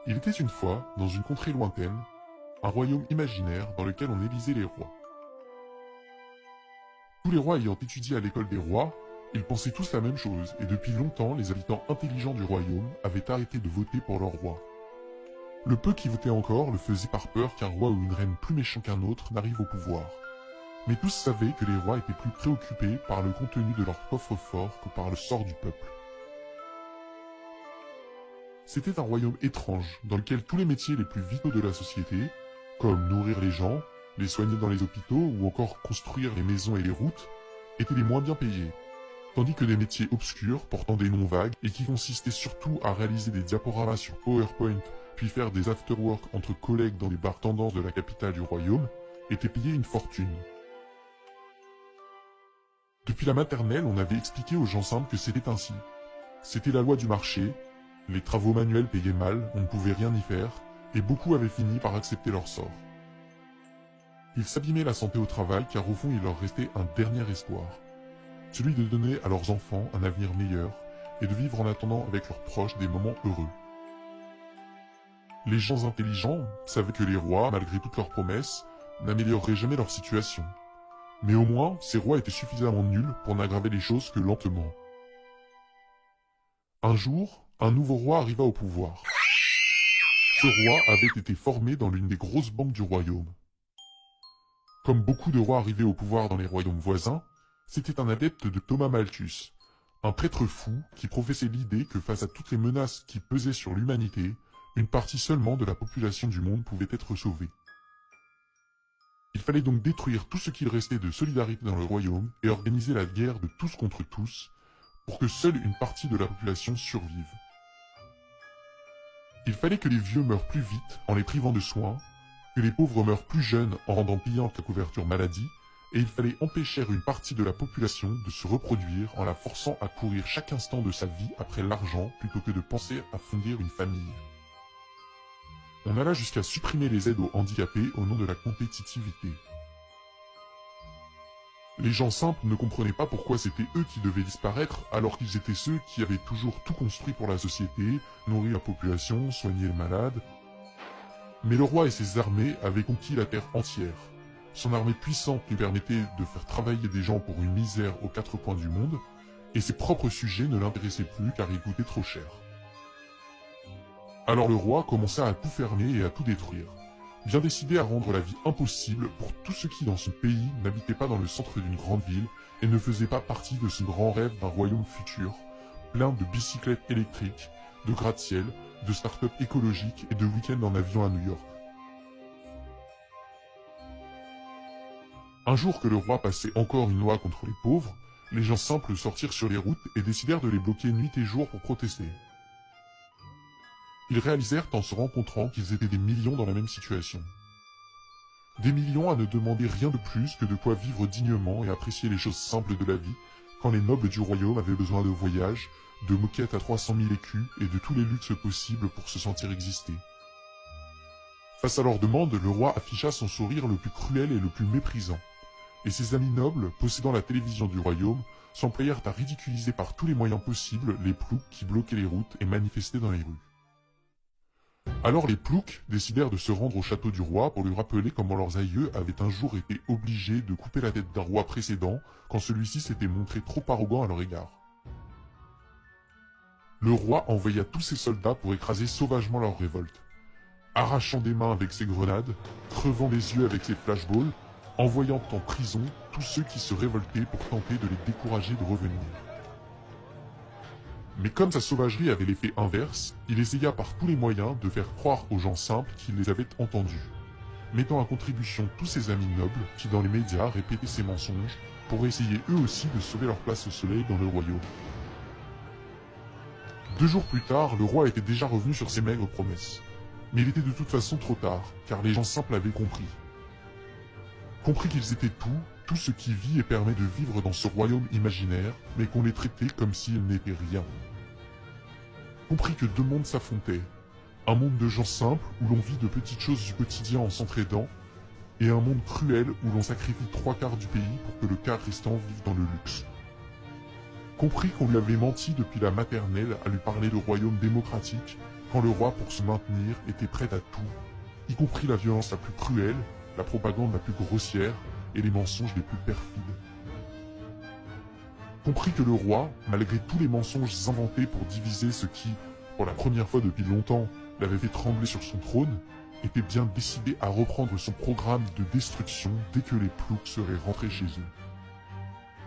Il était une fois, dans une contrée lointaine, un royaume imaginaire dans lequel on élisait les rois. Tous les rois ayant étudié à l'école des rois, ils pensaient tous la même chose, et depuis longtemps, les habitants intelligents du royaume avaient arrêté de voter pour leur roi. Le peu qui votaient encore le faisaient par peur qu'un roi ou une reine plus méchant qu'un autre n'arrive au pouvoir. Mais tous savaient que les rois étaient plus préoccupés par le contenu de leur coffre-fort que par le sort du peuple. C'était un royaume étrange, dans lequel tous les métiers les plus vitaux de la société, comme nourrir les gens, les soigner dans les hôpitaux ou encore construire les maisons et les routes, étaient les moins bien payés. Tandis que des métiers obscurs, portant des noms vagues, et qui consistaient surtout à réaliser des diaporamas sur PowerPoint, puis faire des afterwork entre collègues dans les bars tendances de la capitale du royaume, étaient payés une fortune. Depuis la maternelle, on avait expliqué aux gens simples que c'était ainsi. C'était la loi du marché, les travaux manuels payaient mal, on ne pouvait rien y faire, et beaucoup avaient fini par accepter leur sort. Ils s'abîmaient la santé au travail car au fond il leur restait un dernier espoir. Celui de donner à leurs enfants un avenir meilleur et de vivre en attendant avec leurs proches des moments heureux. Les gens intelligents savaient que les rois, malgré toutes leurs promesses, n'amélioreraient jamais leur situation. Mais au moins, ces rois étaient suffisamment nuls pour n'aggraver les choses que lentement. Un jour, un nouveau roi arriva au pouvoir. Ce roi avait été formé dans l'une des grosses banques du royaume. Comme beaucoup de rois arrivés au pouvoir dans les royaumes voisins, c'était un adepte de Thomas Malthus, un prêtre fou qui professait l'idée que face à toutes les menaces qui pesaient sur l'humanité, une partie seulement de la population du monde pouvait être sauvée. Il fallait donc détruire tout ce qu'il restait de solidarité dans le royaume et organiser la guerre de tous contre tous, pour que seule une partie de la population survive. Il fallait que les vieux meurent plus vite en les privant de soins, que les pauvres meurent plus jeunes en rendant payante la couverture maladie, et il fallait empêcher une partie de la population de se reproduire en la forçant à courir chaque instant de sa vie après l'argent plutôt que de penser à fonder une famille. On alla jusqu'à supprimer les aides aux handicapés au nom de la compétitivité. Les gens simples ne comprenaient pas pourquoi c'était eux qui devaient disparaître alors qu'ils étaient ceux qui avaient toujours tout construit pour la société, nourri la population, soigné les malades. Mais le roi et ses armées avaient conquis la terre entière. Son armée puissante lui permettait de faire travailler des gens pour une misère aux quatre coins du monde, et ses propres sujets ne l'intéressaient plus car ils coûtaient trop cher. Alors le roi commença à tout fermer et à tout détruire, bien décidé à rendre la vie impossible pour tous ceux qui dans son pays n'habitaient pas dans le centre d'une grande ville et ne faisaient pas partie de ce grand rêve d'un royaume futur, plein de bicyclettes électriques, de gratte-ciel, de start-up écologiques et de week-ends en avion à New York. Un jour que le roi passait encore une loi contre les pauvres, les gens simples sortirent sur les routes et décidèrent de les bloquer nuit et jour pour protester. Ils réalisèrent en se rencontrant qu'ils étaient des millions dans la même situation. Des millions à ne demander rien de plus que de quoi vivre dignement et apprécier les choses simples de la vie, quand les nobles du royaume avaient besoin de voyages, de moquettes à 300 000 écus et de tous les luxes possibles pour se sentir exister. Face à leur demande, le roi afficha son sourire le plus cruel et le plus méprisant. Et ses amis nobles, possédant la télévision du royaume, s'employèrent à ridiculiser par tous les moyens possibles les ploucs qui bloquaient les routes et manifestaient dans les rues. Alors les ploucs décidèrent de se rendre au château du roi pour lui rappeler comment leurs aïeux avaient un jour été obligés de couper la tête d'un roi précédent quand celui-ci s'était montré trop arrogant à leur égard. Le roi envoya tous ses soldats pour écraser sauvagement leur révolte, arrachant des mains avec ses grenades, crevant les yeux avec ses flashballs, envoyant en prison tous ceux qui se révoltaient pour tenter de les décourager de revenir. Mais comme sa sauvagerie avait l'effet inverse, il essaya par tous les moyens de faire croire aux gens simples qu'il les avait entendus, mettant à contribution tous ses amis nobles qui dans les médias répétaient ces mensonges pour essayer eux aussi de sauver leur place au soleil dans le royaume. 2 jours plus tard, le roi était déjà revenu sur ses maigres promesses. Mais il était de toute façon trop tard, car les gens simples avaient compris. Compris qu'ils étaient tout ce qui vit et permet de vivre dans ce royaume imaginaire, mais qu'on les traitait comme s'ils n'étaient rien. Compris que 2 mondes s'affrontaient, un monde de gens simples où l'on vit de petites choses du quotidien en s'entraidant, et un monde cruel où l'on sacrifie 3/4 du pays pour que le quart restant vive dans le luxe. Compris qu'on lui avait menti depuis la maternelle à lui parler de royaume démocratique, quand le roi, pour se maintenir, était prêt à tout, y compris la violence la plus cruelle, la propagande la plus grossière et les mensonges les plus perfides. Compris que le roi, malgré tous les mensonges inventés pour diviser ce qui, pour la première fois depuis longtemps, l'avait fait trembler sur son trône, était bien décidé à reprendre son programme de destruction dès que les ploucs seraient rentrés chez eux.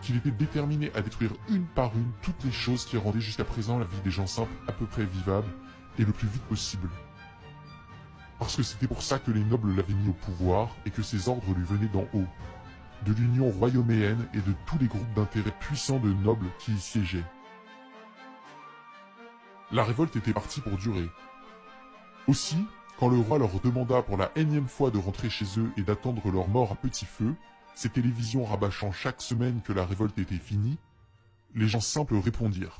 Qu'il était déterminé à détruire une par une toutes les choses qui rendaient jusqu'à présent la vie des gens simples à peu près vivable et le plus vite possible. Parce que c'était pour ça que les nobles l'avaient mis au pouvoir et que ses ordres lui venaient d'en haut, de l'Union royauméenne et de tous les groupes d'intérêt puissants de nobles qui y siégeaient. La révolte était partie pour durer. Aussi, quand le roi leur demanda pour la énième fois de rentrer chez eux et d'attendre leur mort à petit feu, ses télévisions rabâchant chaque semaine que la révolte était finie, les gens simples répondirent.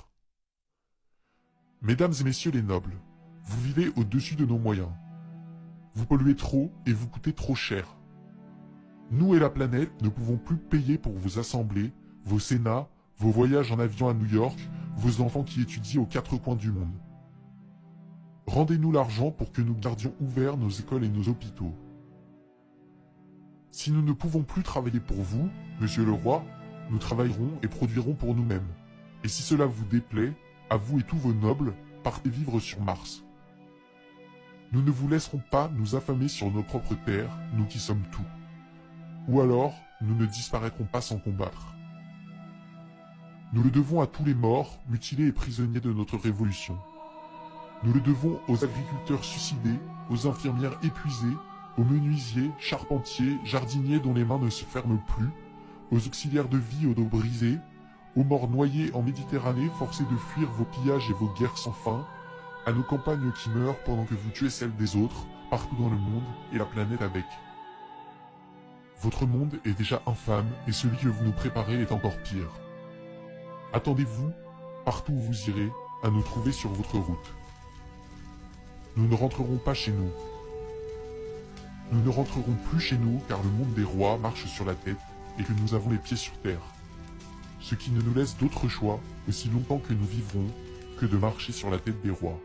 « Mesdames et messieurs les nobles, vous vivez au-dessus de nos moyens. Vous polluez trop et vous coûtez trop cher. Nous et la planète ne pouvons plus payer pour vos assemblées, vos sénats, vos voyages en avion à New York, vos enfants qui étudient aux quatre coins du monde. Rendez-nous l'argent pour que nous gardions ouverts nos écoles et nos hôpitaux. Si nous ne pouvons plus travailler pour vous, monsieur le roi, nous travaillerons et produirons pour nous-mêmes. Et si cela vous déplaît, à vous et tous vos nobles, partez vivre sur Mars. Nous ne vous laisserons pas nous affamer sur nos propres terres, nous qui sommes tout. Ou alors, nous ne disparaîtrons pas sans combattre. Nous le devons à tous les morts, mutilés et prisonniers de notre révolution. Nous le devons aux agriculteurs suicidés, aux infirmières épuisées, aux menuisiers, charpentiers, jardiniers dont les mains ne se ferment plus, aux auxiliaires de vie aux dos brisés, aux morts noyés en Méditerranée forcés de fuir vos pillages et vos guerres sans fin, à nos campagnes qui meurent pendant que vous tuez celles des autres, partout dans le monde et la planète avec. Votre monde est déjà infâme et celui que vous nous préparez est encore pire. Attendez-vous, partout où vous irez, à nous trouver sur votre route. Nous ne rentrerons pas chez nous. Nous ne rentrerons plus chez nous car le monde des rois marche sur la tête et que nous avons les pieds sur terre. Ce qui ne nous laisse d'autre choix, aussi longtemps que nous vivrons, que de marcher sur la tête des rois.